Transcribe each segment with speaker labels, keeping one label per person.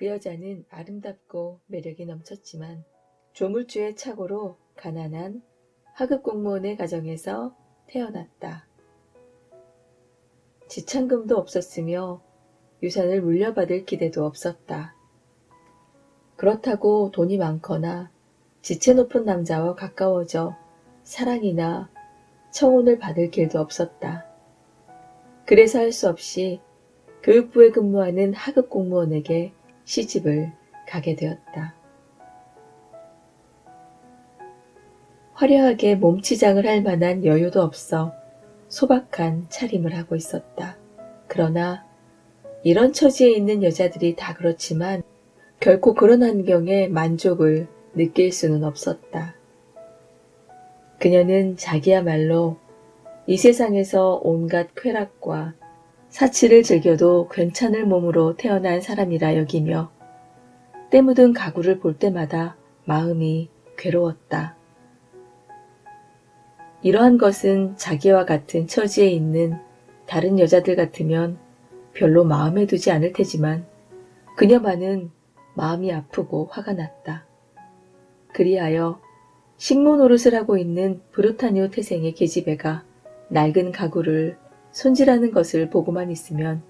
Speaker 1: 그 여자는 아름답고 매력이 넘쳤지만 조물주의 착오로 가난한 하급 공무원의 가정에서 태어났다. 지참금도 없었으며 유산을 물려받을 기대도 없었다. 그렇다고 돈이 많거나 지체 높은 남자와 가까워져 사랑이나 청혼을 받을 길도 없었다. 그래서 할 수 없이 교육부에 근무하는 하급 공무원에게 시집을 가게 되었다. 화려하게 몸치장을 할 만한 여유도 없어 소박한 차림을 하고 있었다. 그러나 이런 처지에 있는 여자들이 다 그렇지만 결코 그런 환경에 만족을 느낄 수는 없었다. 그녀는 자기야말로 이 세상에서 온갖 쾌락과 사치를 즐겨도 괜찮을 몸으로 태어난 사람이라 여기며 때 묻은 가구를 볼 때마다 마음이 괴로웠다. 이러한 것은 자기와 같은 처지에 있는 다른 여자들 같으면 별로 마음에 두지 않을 테지만 그녀만은 마음이 아프고 화가 났다. 그리하여 식모 노릇을 하고 있는 브루타니오 태생의 계집애가 낡은 가구를 손질하는 것을 보고만 있으면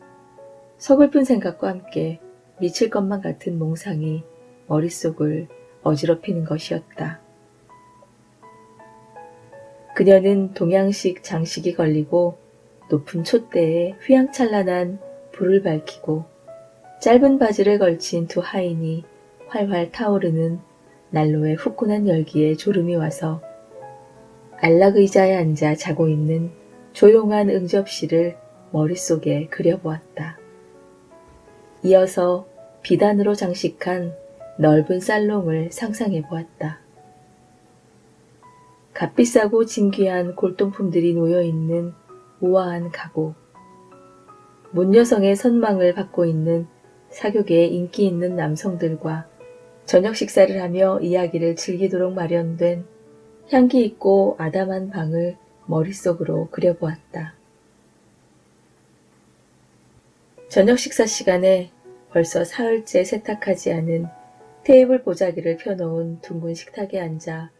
Speaker 1: 서글픈 생각과 함께 미칠 것만 같은 몽상이 머릿속을 어지럽히는 것이었다. 그녀는 동양식 장식이 걸리고 높은 촛대에 휘황찬란한 불을 밝히고 짧은 바지를 걸친 두 하인이 활활 타오르는 난로의 후끈한 열기에 졸음이 와서 안락 의자에 앉아 자고 있는 조용한 응접실을 머릿속에 그려보았다. 이어서 비단으로 장식한 넓은 살롱을 상상해 보았다. 값비싸고 진귀한 골동품들이 놓여있는 우아한 가구, 문여성의 선망을 받고 있는 사교계의 인기 있는 남성들과 저녁 식사를 하며 이야기를 즐기도록 마련된 향기 있고 아담한 방을 머릿속으로 그려보았다. 저녁 식사 시간에 벌써 사흘째 세탁하지 않은 테이블 보자기를 펴놓은 둥근 식탁에 앉아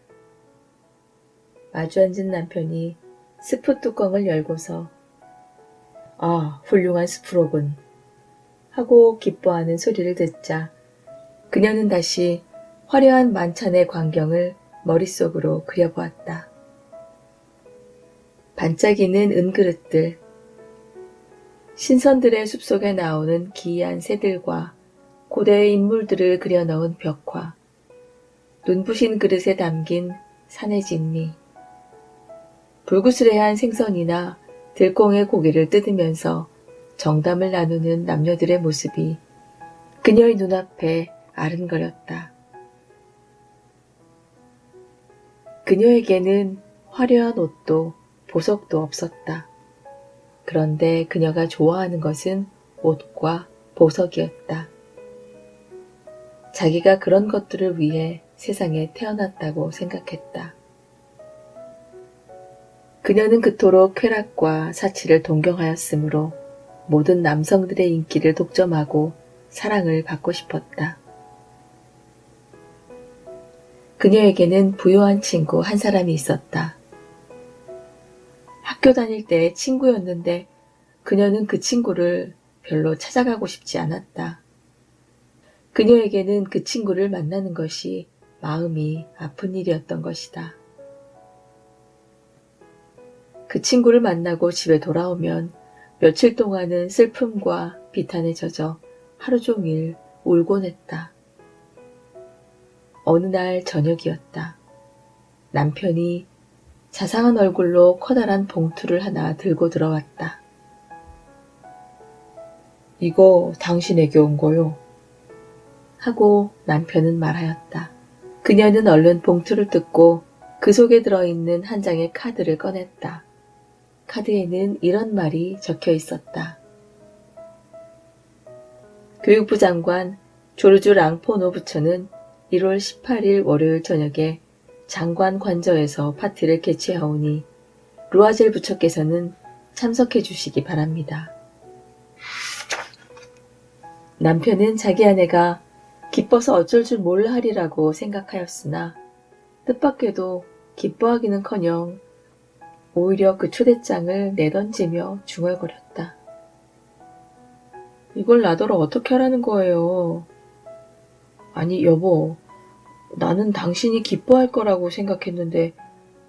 Speaker 1: 마주 앉은 남편이 스프 뚜껑을 열고서 "아, 훌륭한 스프로군" 하고 기뻐하는 소리를 듣자 그녀는 다시 화려한 만찬의 광경을 머릿속으로 그려보았다. 반짝이는 은그릇들, 신선들의 숲속에 나오는 기이한 새들과 고대의 인물들을 그려넣은 벽화, 눈부신 그릇에 담긴 산의 진미, 불구스레한 생선이나 들콩의 고기를 뜯으면서 정담을 나누는 남녀들의 모습이 그녀의 눈앞에 아른거렸다. 그녀에게는 화려한 옷도 보석도 없었다. 그런데 그녀가 좋아하는 것은 옷과 보석이었다. 자기가 그런 것들을 위해 세상에 태어났다고 생각했다. 그녀는 그토록 쾌락과 사치를 동경하였으므로 모든 남성들의 인기를 독점하고 사랑을 받고 싶었다. 그녀에게는 부유한 친구 한 사람이 있었다. 학교 다닐 때 친구였는데 그녀는 그 친구를 별로 찾아가고 싶지 않았다. 그녀에게는 그 친구를 만나는 것이 마음이 아픈 일이었던 것이다. 그 친구를 만나고 집에 돌아오면 며칠 동안은 슬픔과 비탄에 젖어 하루 종일 울곤 했다. 어느 날 저녁이었다. 남편이 자상한 얼굴로 커다란 봉투를 하나 들고 들어왔다. "이거 당신에게 온 거요." 하고 남편은 말하였다. 그녀는 얼른 봉투를 뜯고 그 속에 들어있는 한 장의 카드를 꺼냈다. 카드에는 이런 말이 적혀 있었다. 교육부 장관 조르주 랑포노 부처는 1월 18일 월요일 저녁에 장관 관저에서 파티를 개최하오니 루아젤 부처께서는 참석해 주시기 바랍니다. 남편은 자기 아내가 기뻐서 어쩔 줄 몰라 하리라고 생각하였으나 뜻밖에도 기뻐하기는커녕 오히려 그 초대장을 내던지며 중얼거렸다. 이걸 나더러 어떻게 하라는 거예요? 아니 여보, 나는 당신이 기뻐할 거라고 생각했는데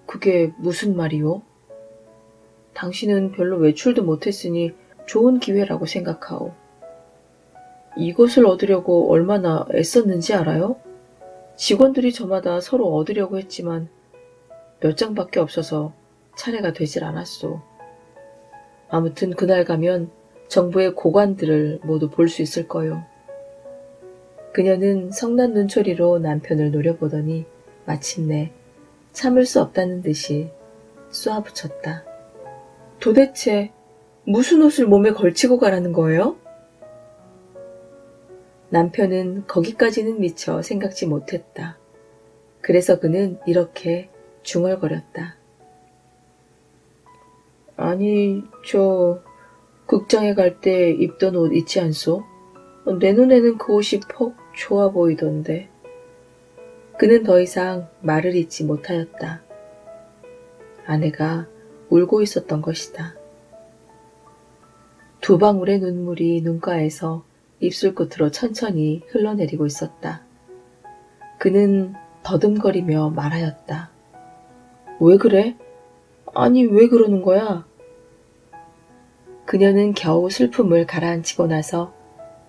Speaker 1: 그게 무슨 말이오? 당신은 별로 외출도 못했으니 좋은 기회라고 생각하오. 이것을 얻으려고 얼마나 애썼는지 알아요? 직원들이 저마다 서로 얻으려고 했지만 몇 장밖에 없어서 차례가 되질 않았소. 아무튼 그날 가면 정부의 고관들을 모두 볼 수 있을 거요. 그녀는 성난 눈초리로 남편을 노려보더니 마침내 참을 수 없다는 듯이 쏘아붙였다. 도대체 무슨 옷을 몸에 걸치고 가라는 거예요? 남편은 거기까지는 미처 생각지 못했다. 그래서 그는 이렇게 중얼거렸다. 아니, 극장에 갈 때 입던 옷 있지 않소? 내 눈에는 그 옷이 퍽 좋아 보이던데. 그는 더 이상 말을 잇지 못하였다. 아내가 울고 있었던 것이다. 두 방울의 눈물이 눈가에서 입술 끝으로 천천히 흘러내리고 있었다. 그는 더듬거리며 말하였다. 왜 그래? 아니, 왜 그러는 거야? 그녀는 겨우 슬픔을 가라앉히고 나서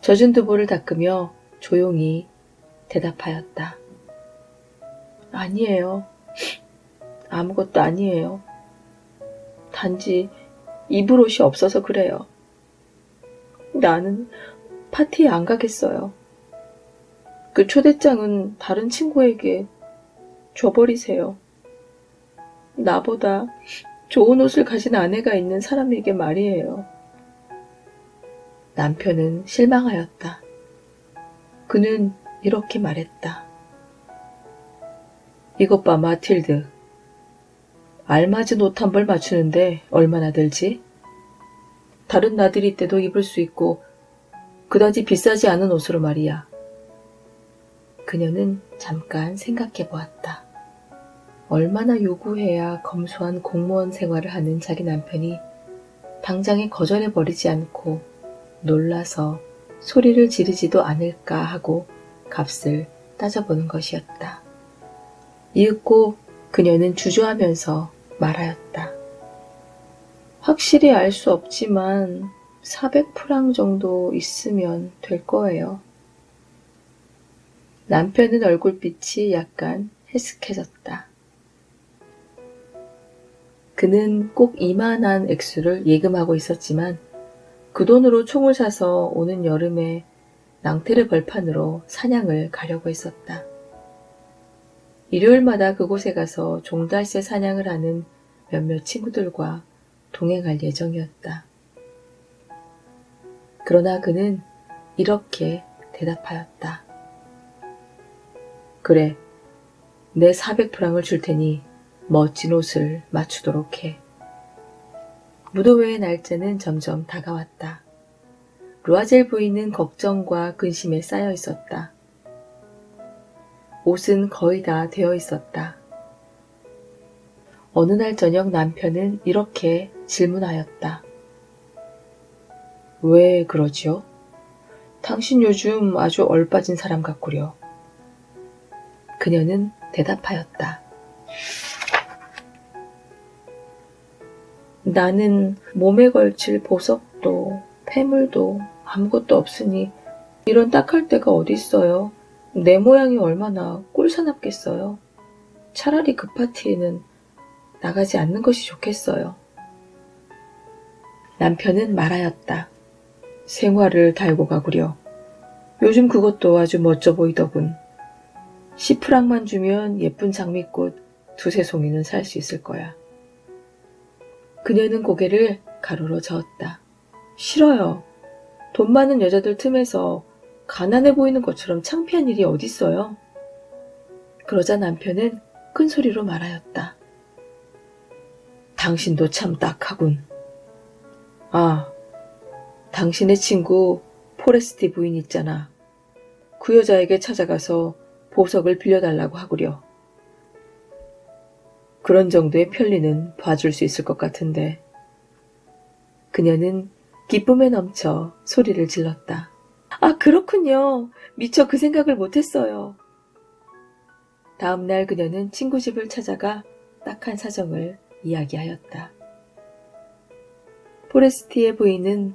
Speaker 1: 젖은 두부를 닦으며 조용히 대답하였다. 아니에요. 아무것도 아니에요. 단지 입을 옷이 없어서 그래요. 나는 파티에 안 가겠어요. 그 초대장은 다른 친구에게 줘버리세요. 나보다 좋은 옷을 가진 아내가 있는 사람에게 말이에요. 남편은 실망하였다. 그는 이렇게 말했다. 이것 봐, 마틸드. 알맞은 옷 한 벌 맞추는데 얼마나 들지? 다른 나들이 때도 입을 수 있고 그다지 비싸지 않은 옷으로 말이야. 그녀는 잠깐 생각해 보았다. 얼마나 요구해야 검소한 공무원 생활을 하는 자기 남편이 당장에 거절해버리지 않고 놀라서 소리를 지르지도 않을까 하고 값을 따져보는 것이었다. 이윽고 그녀는 주저하면서 말하였다. 확실히 알 수 없지만 400프랑 정도 있으면 될 거예요. 남편은 얼굴빛이 약간 해쓱해졌다. 그는 꼭 이만한 액수를 예금하고 있었지만 그 돈으로 총을 사서 오는 여름에 낭테르 벌판으로 사냥을 가려고 했었다. 일요일마다 그곳에 가서 종달새 사냥을 하는 몇몇 친구들과 동행할 예정이었다. 그러나 그는 이렇게 대답하였다. 그래, 내 400프랑을 줄 테니 멋진 옷을 맞추도록 해. 무도회의 날짜는 점점 다가왔다. 루아젤 부인은 걱정과 근심에 쌓여 있었다. 옷은 거의 다 되어 있었다. 어느 날 저녁 남편은 이렇게 질문하였다. 왜 그러지요? 당신 요즘 아주 얼빠진 사람 같구려. 그녀는 대답하였다. 나는 몸에 걸칠 보석도 폐물도 아무것도 없으니 이런 딱할 데가 어디 있어요. 내 모양이 얼마나 꼴사납겠어요. 차라리 그 파티에는 나가지 않는 것이 좋겠어요. 남편은 말하였다. 생활을 달고 가구려. 요즘 그것도 아주 멋져 보이더군. 10프랑만 주면 예쁜 장미꽃 두세 송이는 살 수 있을 거야. 그녀는 고개를 가로로 저었다. 싫어요. 돈 많은 여자들 틈에서 가난해 보이는 것처럼 창피한 일이 어딨어요. 그러자 남편은 큰 소리로 말하였다. 당신도 참 딱하군. 아, 당신의 친구 포레스티 부인 있잖아. 그 여자에게 찾아가서 보석을 빌려달라고 하구려. 그런 정도의 편리는 봐줄 수 있을 것 같은데. 그녀는 기쁨에 넘쳐 소리를 질렀다. 아, 그렇군요. 미처 그 생각을 못했어요. 다음 날 그녀는 친구 집을 찾아가 딱한 사정을 이야기하였다. 포레스티의 부인은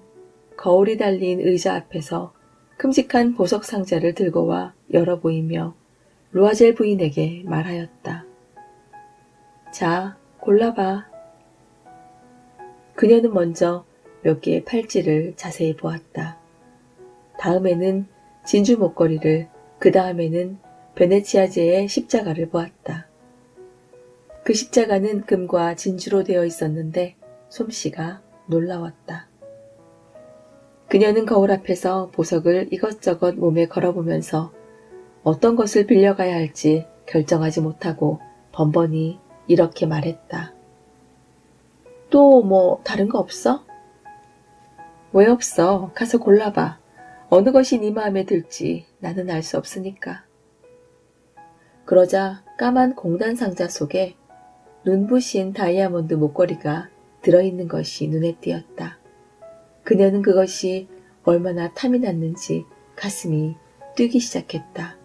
Speaker 1: 거울이 달린 의자 앞에서 큼직한 보석 상자를 들고 와 열어 보이며 루아젤 부인에게 말하였다. 자, 골라봐. 그녀는 먼저 몇 개의 팔찌를 자세히 보았다. 다음에는 진주 목걸이를, 그 다음에는 베네치아제의 십자가를 보았다. 그 십자가는 금과 진주로 되어 있었는데 솜씨가 놀라웠다. 그녀는 거울 앞에서 보석을 이것저것 몸에 걸어보면서 어떤 것을 빌려가야 할지 결정하지 못하고 번번이 이렇게 말했다. 또 뭐 다른 거 없어? 왜 없어? 가서 골라봐. 어느 것이 네 마음에 들지 나는 알 수 없으니까. 그러자 까만 공단 상자 속에 눈부신 다이아몬드 목걸이가 들어있는 것이 눈에 띄었다. 그녀는 그것이 얼마나 탐이 났는지 가슴이 뛰기 시작했다.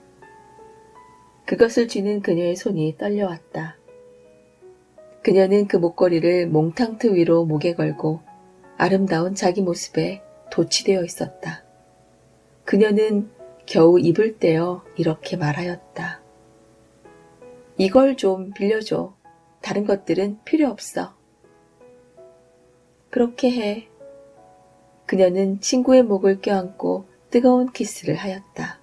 Speaker 1: 그것을 쥐는 그녀의 손이 떨려왔다. 그녀는 그 목걸이를 몽탕트 위로 목에 걸고 아름다운 자기 모습에 도취되어 있었다. 그녀는 겨우 입을 떼어 이렇게 말하였다. 이걸 좀 빌려줘. 다른 것들은 필요 없어. 그렇게 해. 그녀는 친구의 목을 껴안고 뜨거운 키스를 하였다.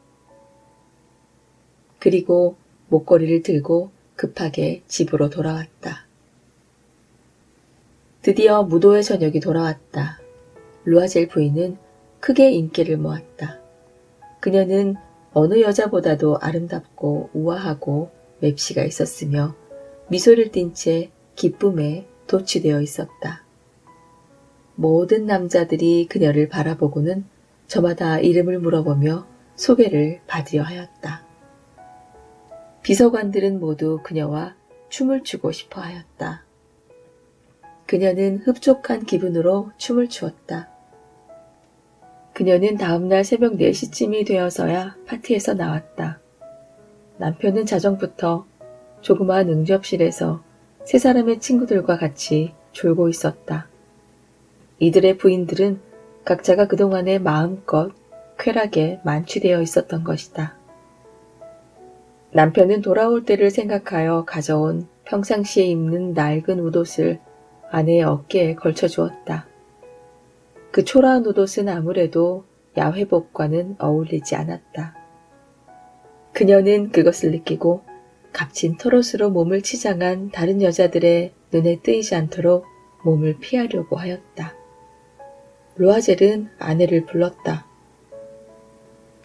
Speaker 1: 그리고 목걸이를 들고 급하게 집으로 돌아왔다. 드디어 무도의 저녁이 돌아왔다. 루아젤 부인은 크게 인기를 모았다. 그녀는 어느 여자보다도 아름답고 우아하고 맵시가 있었으며 미소를 띤 채 기쁨에 도취되어 있었다. 모든 남자들이 그녀를 바라보고는 저마다 이름을 물어보며 소개를 받으려 하였다. 비서관들은 모두 그녀와 춤을 추고 싶어 하였다. 그녀는 흡족한 기분으로 춤을 추었다. 그녀는 다음날 새벽 4시쯤이 되어서야 파티에서 나왔다. 남편은 자정부터 조그마한 응접실에서 세 사람의 친구들과 같이 졸고 있었다. 이들의 부인들은 각자가 그동안에 마음껏 쾌락에 만취되어 있었던 것이다. 남편은 돌아올 때를 생각하여 가져온 평상시에 입는 낡은 웃옷을 아내의 어깨에 걸쳐주었다. 그 초라한 웃옷은 아무래도 야회복과는 어울리지 않았다. 그녀는 그것을 느끼고 값진 털옷으로 몸을 치장한 다른 여자들의 눈에 뜨이지 않도록 몸을 피하려고 하였다. 루아젤은 아내를 불렀다.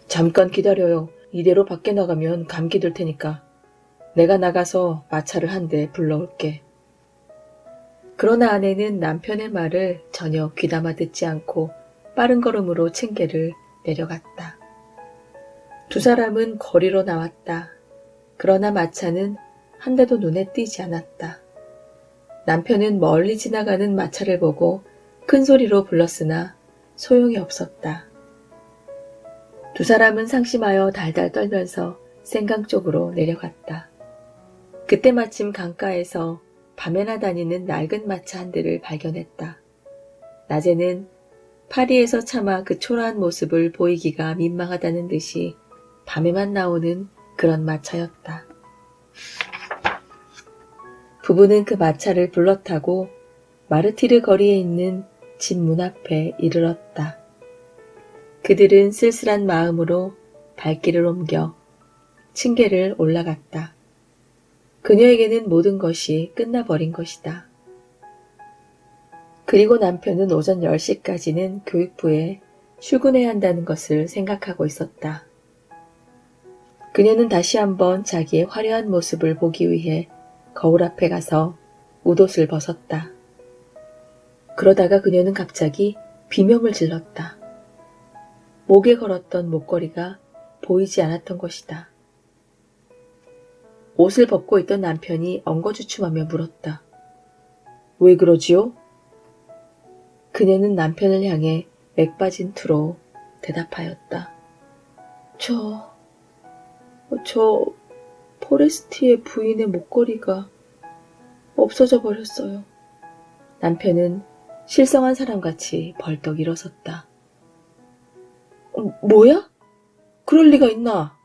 Speaker 1: 잠깐 기다려요. 이대로 밖에 나가면 감기 들 테니까. 내가 나가서 마차를 한 대 불러올게. 그러나 아내는 남편의 말을 전혀 귀담아 듣지 않고 빠른 걸음으로 층계를 내려갔다. 두 사람은 거리로 나왔다. 그러나 마차는 한 대도 눈에 띄지 않았다. 남편은 멀리 지나가는 마차를 보고 큰 소리로 불렀으나 소용이 없었다. 두 사람은 상심하여 달달 떨면서 생강 쪽으로 내려갔다. 그때 마침 강가에서 밤에나 다니는 낡은 마차 한 대를 발견했다. 낮에는 파리에서 차마 그 초라한 모습을 보이기가 민망하다는 듯이 밤에만 나오는 그런 마차였다. 부부는 그 마차를 불러타고 마르티르 거리에 있는 집 문 앞에 이르렀다. 그들은 쓸쓸한 마음으로 발길을 옮겨 층계를 올라갔다. 그녀에게는 모든 것이 끝나버린 것이다. 그리고 남편은 오전 10시까지는 교육부에 출근해야 한다는 것을 생각하고 있었다. 그녀는 다시 한번 자기의 화려한 모습을 보기 위해 거울 앞에 가서 웃옷을 벗었다. 그러다가 그녀는 갑자기 비명을 질렀다. 목에 걸었던 목걸이가 보이지 않았던 것이다. 옷을 벗고 있던 남편이 엉거주춤하며 물었다. 왜 그러지요? 그녀는 남편을 향해 맥빠진 투로 대답하였다. 저 포레스티의 부인의 목걸이가 없어져 버렸어요. 남편은 실성한 사람같이 벌떡 일어섰다. 뭐야? 그럴 리가 있나?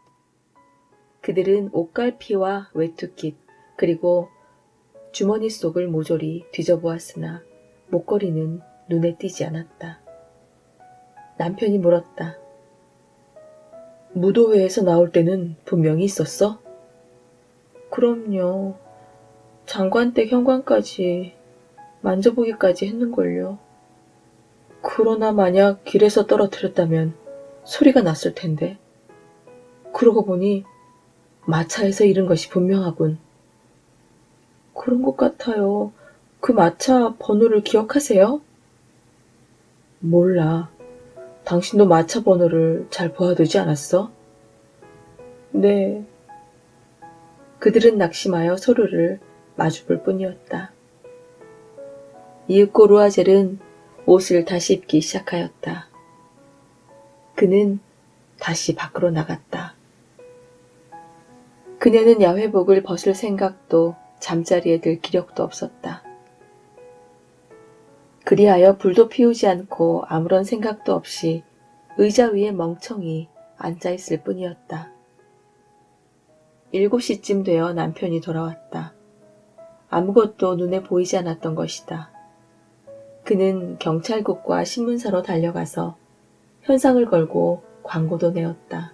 Speaker 1: 그들은 옷갈피와 외투깃 그리고 주머니 속을 모조리 뒤져보았으나 목걸이는 눈에 띄지 않았다. 남편이 물었다. 무도회에서 나올 때는 분명히 있었어? 그럼요. 장관댁 현관까지 만져보기까지 했는걸요. 그러나 만약 길에서 떨어뜨렸다면 소리가 났을 텐데. 그러고 보니 마차에서 잃은 것이 분명하군. 그런 것 같아요. 그 마차 번호를 기억하세요? 몰라. 당신도 마차 번호를 잘 보아두지 않았어? 네. 그들은 낙심하여 서로를 마주볼 뿐이었다. 이윽고 루아젤은 옷을 다시 입기 시작하였다. 그는 다시 밖으로 나갔다. 그녀는 야회복을 벗을 생각도 잠자리에 들 기력도 없었다. 그리하여 불도 피우지 않고 아무런 생각도 없이 의자 위에 멍청이 앉아있을 뿐이었다. 7시쯤 되어 남편이 돌아왔다. 아무것도 눈에 보이지 않았던 것이다. 그는 경찰국과 신문사로 달려가서 현상을 걸고 광고도 내었다.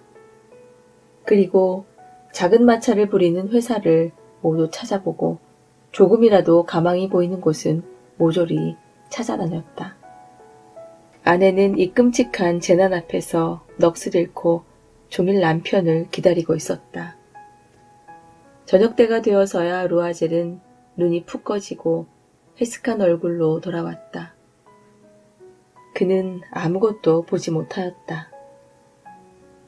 Speaker 1: 그리고 작은 마차를 부리는 회사를 모두 찾아보고 조금이라도 가망이 보이는 곳은 모조리 찾아다녔다. 아내는 이 끔찍한 재난 앞에서 넋을 잃고 종일 남편을 기다리고 있었다. 저녁 때가 되어서야 루아젤은 눈이 푹 꺼지고 회색한 얼굴로 돌아왔다. 그는 아무것도 보지 못하였다.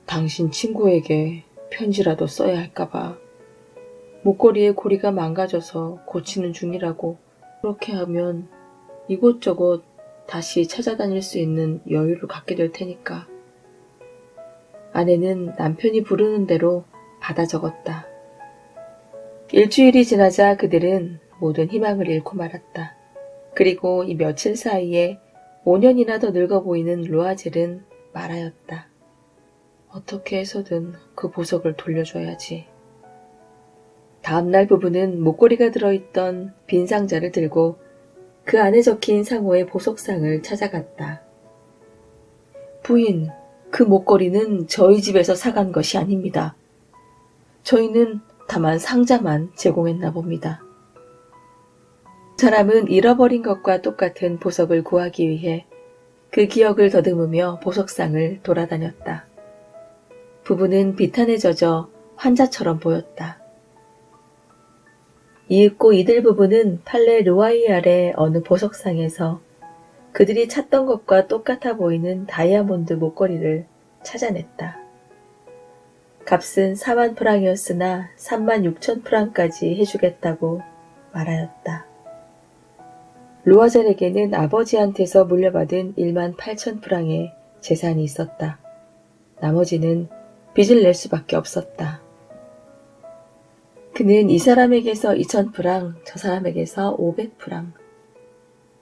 Speaker 1: 당신 친구에게 편지라도 써야 할까봐. 목걸이의 고리가 망가져서 고치는 중이라고. 그렇게 하면 이곳저곳 다시 찾아다닐 수 있는 여유를 갖게 될 테니까. 아내는 남편이 부르는 대로 받아 적었다. 일주일이 지나자 그들은 모든 희망을 잃고 말았다. 그리고 이 며칠 사이에 5년이나 더 늙어 보이는 루아젤은 말하였다. 어떻게 해서든 그 보석을 돌려줘야지. 다음날 부부는 목걸이가 들어있던 빈 상자를 들고 그 안에 적힌 상호의 보석상을 찾아갔다. 부인, 그 목걸이는 저희 집에서 사간 것이 아닙니다. 저희는 다만 상자만 제공했나 봅니다. 사람은 잃어버린 것과 똑같은 보석을 구하기 위해 그 기억을 더듬으며 보석상을 돌아다녔다. 부부는 비탄에 젖어 환자처럼 보였다. 이윽고 이들 부부는 팔레 루아이알의 어느 보석상에서 그들이 찾던 것과 똑같아 보이는 다이아몬드 목걸이를 찾아냈다. 값은 4만 프랑이었으나 3만 6천 프랑까지 해주겠다고 말하였다. 루아젤에게는 아버지한테서 물려받은 1만 8천 프랑의 재산이 있었다. 나머지는 빚을 낼 수밖에 없었다. 그는 이 사람에게서 2천 프랑, 저 사람에게서 500 프랑,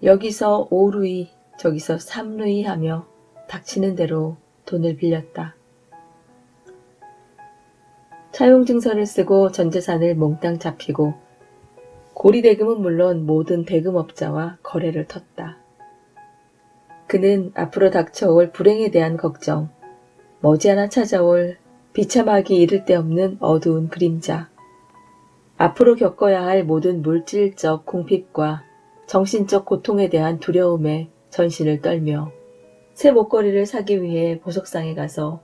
Speaker 1: 여기서 5루이, 저기서 3루이 하며 닥치는 대로 돈을 빌렸다. 차용증서를 쓰고 전재산을 몽땅 잡히고 고리대금은 물론 모든 대금업자와 거래를 텄다. 그는 앞으로 닥쳐올 불행에 대한 걱정, 머지않아 찾아올 비참하기 이를 데 없는 어두운 그림자, 앞으로 겪어야 할 모든 물질적 궁핍과 정신적 고통에 대한 두려움에 전신을 떨며 새 목걸이를 사기 위해 보석상에 가서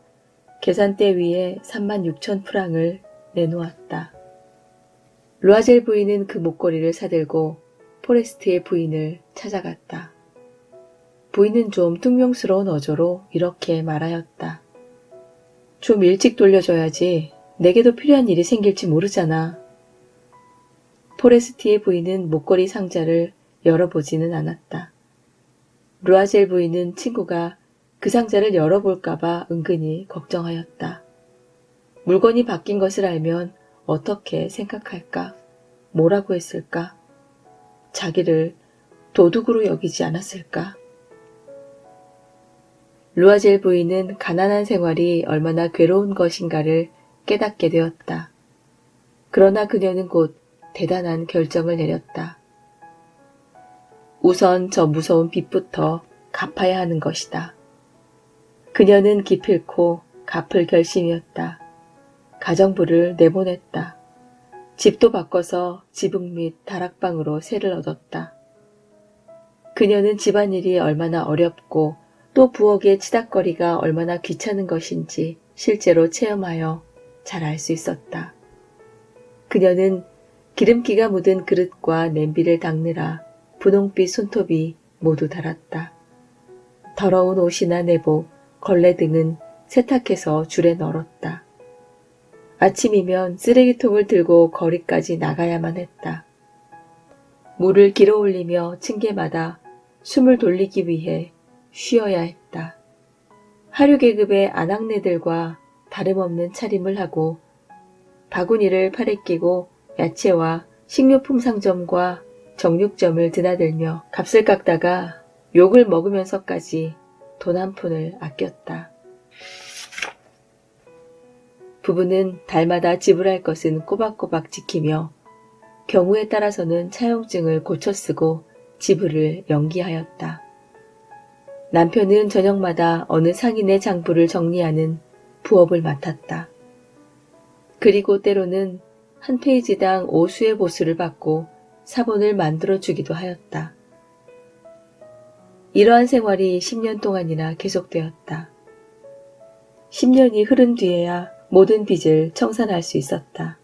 Speaker 1: 계산대 위에 3만 6천 프랑을 내놓았다. 루아젤 부인은 그 목걸이를 사들고 포레스트의 부인을 찾아갔다. 부인은 좀 퉁명스러운 어조로 이렇게 말하였다. 좀 일찍 돌려줘야지. 내게도 필요한 일이 생길지 모르잖아. 포레스티의 부인은 목걸이 상자를 열어보지는 않았다. 루아젤 부인은 친구가 그 상자를 열어볼까봐 은근히 걱정하였다. 물건이 바뀐 것을 알면 어떻게 생각할까? 뭐라고 했을까? 자기를 도둑으로 여기지 않았을까? 루아젤 부인은 가난한 생활이 얼마나 괴로운 것인가를 깨닫게 되었다. 그러나 그녀는 곧 대단한 결정을 내렸다. 우선 저 무서운 빚부터 갚아야 하는 것이다. 그녀는 기필코 갚을 결심이었다. 가정부를 내보냈다. 집도 바꿔서 지붕 및 다락방으로 새를 얻었다. 그녀는 집안일이 얼마나 어렵고 또 부엌의 치닥거리가 얼마나 귀찮은 것인지 실제로 체험하여 잘 알 수 있었다. 그녀는 기름기가 묻은 그릇과 냄비를 닦느라 분홍빛 손톱이 모두 닳았다. 더러운 옷이나 내복, 걸레 등은 세탁해서 줄에 널었다. 아침이면 쓰레기통을 들고 거리까지 나가야만 했다. 물을 길어 올리며 층계마다 숨을 돌리기 위해 쉬어야 했다. 하류 계급의 아낙네들과 다름없는 차림을 하고 바구니를 팔에 끼고 야채와 식료품 상점과 정육점을 드나들며 값을 깎다가 욕을 먹으면서까지 돈 한 푼을 아꼈다. 부부는 달마다 지불할 것은 꼬박꼬박 지키며 경우에 따라서는 차용증을 고쳐 쓰고 지불을 연기하였다. 남편은 저녁마다 어느 상인의 장부를 정리하는 부업을 맡았다. 그리고 때로는 한 페이지당 5수의 보수를 받고 사본을 만들어주기도 하였다. 이러한 생활이 10년 동안이나 계속되었다. 10년이 흐른 뒤에야 모든 빚을 청산할 수 있었다.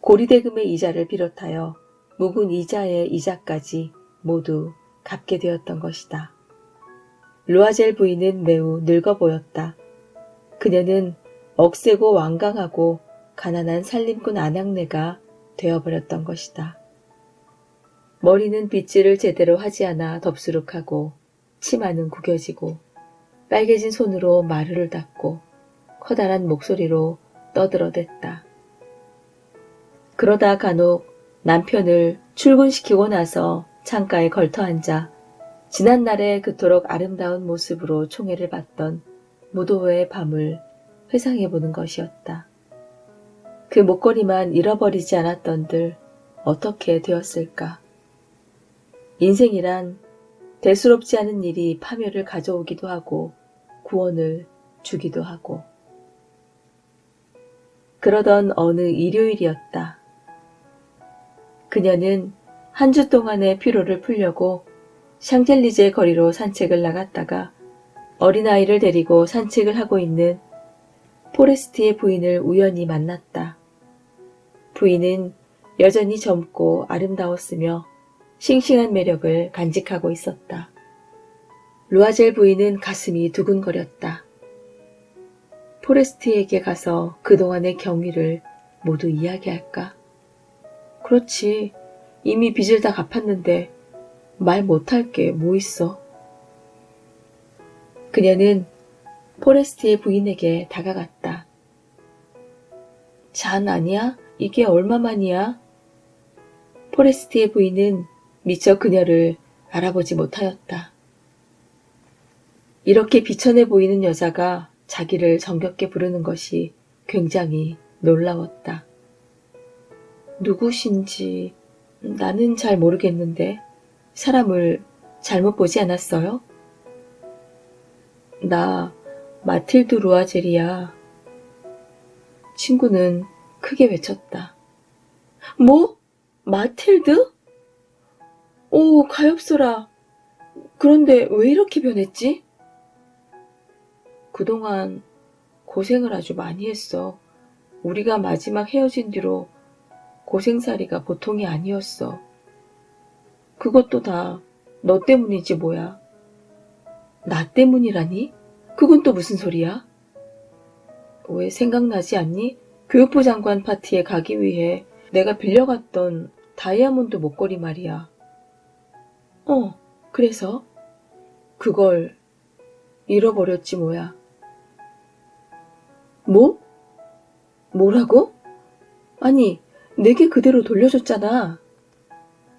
Speaker 1: 고리대금의 이자를 비롯하여 묵은 이자의 이자까지 모두 갚게 되었던 것이다. 루아젤 부인은 매우 늙어 보였다. 그녀는 억세고 완강하고 가난한 살림꾼 아낙네가 되어버렸던 것이다. 머리는 빗질을 제대로 하지 않아 덥수룩하고 치마는 구겨지고 빨개진 손으로 마루를 닦고 커다란 목소리로 떠들어댔다. 그러다 간혹 남편을 출근시키고 나서 창가에 걸터앉아 지난날의 그토록 아름다운 모습으로 총애를 받던 무도회의 밤을 회상해보는 것이었다. 그 목걸이만 잃어버리지 않았던들 어떻게 되었을까? 인생이란 대수롭지 않은 일이 파멸을 가져오기도 하고 구원을 주기도 하고. 그러던 어느 일요일이었다. 그녀는 한 주 동안의 피로를 풀려고 샹젤리제 거리로 산책을 나갔다가 어린아이를 데리고 산책을 하고 있는 포레스티의 부인을 우연히 만났다. 부인은 여전히 젊고 아름다웠으며 싱싱한 매력을 간직하고 있었다. 루아젤 부인은 가슴이 두근거렸다. 포레스티에게 가서 그동안의 경위를 모두 이야기할까? 그렇지, 이미 빚을 다 갚았는데 말 못할 게 뭐 있어? 그녀는 포레스티의 부인에게 다가갔다. 잔 아니야? 이게 얼마만이야? 포레스티의 부인은 미처 그녀를 알아보지 못하였다. 이렇게 비천해 보이는 여자가 자기를 정겹게 부르는 것이 굉장히 놀라웠다. 누구신지 나는 잘 모르겠는데 사람을 잘못 보지 않았어요? 나 마틸드 루아젤이야. 친구는 크게 외쳤다. 뭐? 마틸드? 오, 가엾어라. 그런데 왜 이렇게 변했지? 그동안 고생을 아주 많이 했어. 우리가 마지막 헤어진 뒤로 고생살이가 보통이 아니었어. 그것도 다 너 때문이지 뭐야. 나 때문이라니? 그건 또 무슨 소리야? 왜 생각나지 않니? 교육부 장관 파티에 가기 위해 내가 빌려갔던 다이아몬드 목걸이 말이야. 그래서? 그걸 잃어버렸지 뭐야. 뭐? 뭐라고? 아니, 내게 그대로 돌려줬잖아.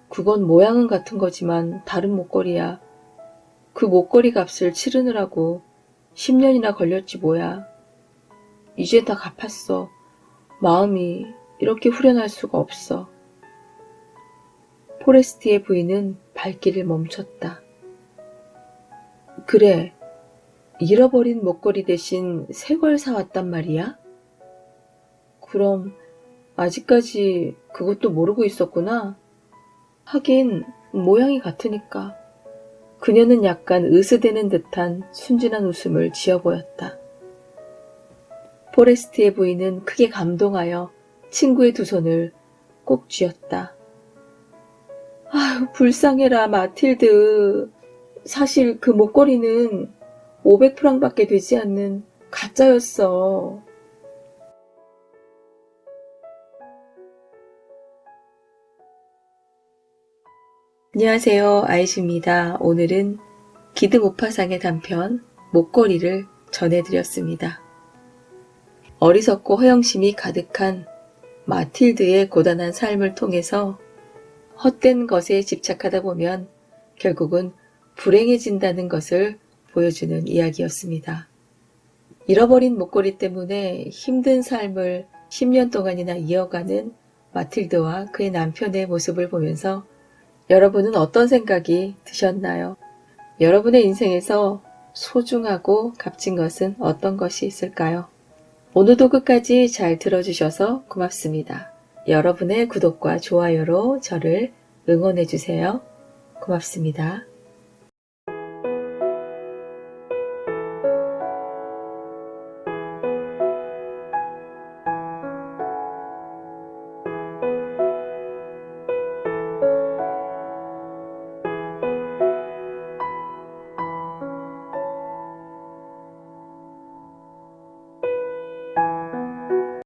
Speaker 1: 그건 모양은 같은 거지만 다른 목걸이야. 그 목걸이 값을 치르느라고 10년이나 걸렸지 뭐야. 이제 다 갚았어. 마음이 이렇게 후련할 수가 없어. 포레스트의 부인은 발길을 멈췄다. 그래, 잃어버린 목걸이 대신 새 걸 사왔단 말이야? 그럼 아직까지 그것도 모르고 있었구나. 하긴 모양이 같으니까. 그녀는 약간 으스대는 듯한 순진한 웃음을 지어 보였다. 포레스트의 부인은 크게 감동하여 친구의 두 손을 꼭 쥐었다. 아유, 불쌍해라, 마틸드. 사실 그 목걸이는 500프랑밖에 되지 않는 가짜였어. 안녕하세요, 아이시입니다. 오늘은 기드 모파상의 단편 목걸이를 전해드렸습니다. 어리석고 허영심이 가득한 마틸드의 고단한 삶을 통해서 헛된 것에 집착하다 보면 결국은 불행해진다는 것을 보여주는 이야기였습니다. 잃어버린 목걸이 때문에 힘든 삶을 10년 동안이나 이어가는 마틸드와 그의 남편의 모습을 보면서 여러분은 어떤 생각이 드셨나요? 여러분의 인생에서 소중하고 값진 것은 어떤 것이 있을까요? 오늘도 끝까지 잘 들어주셔서 고맙습니다. 여러분의 구독과 좋아요로 저를 응원해주세요. 고맙습니다.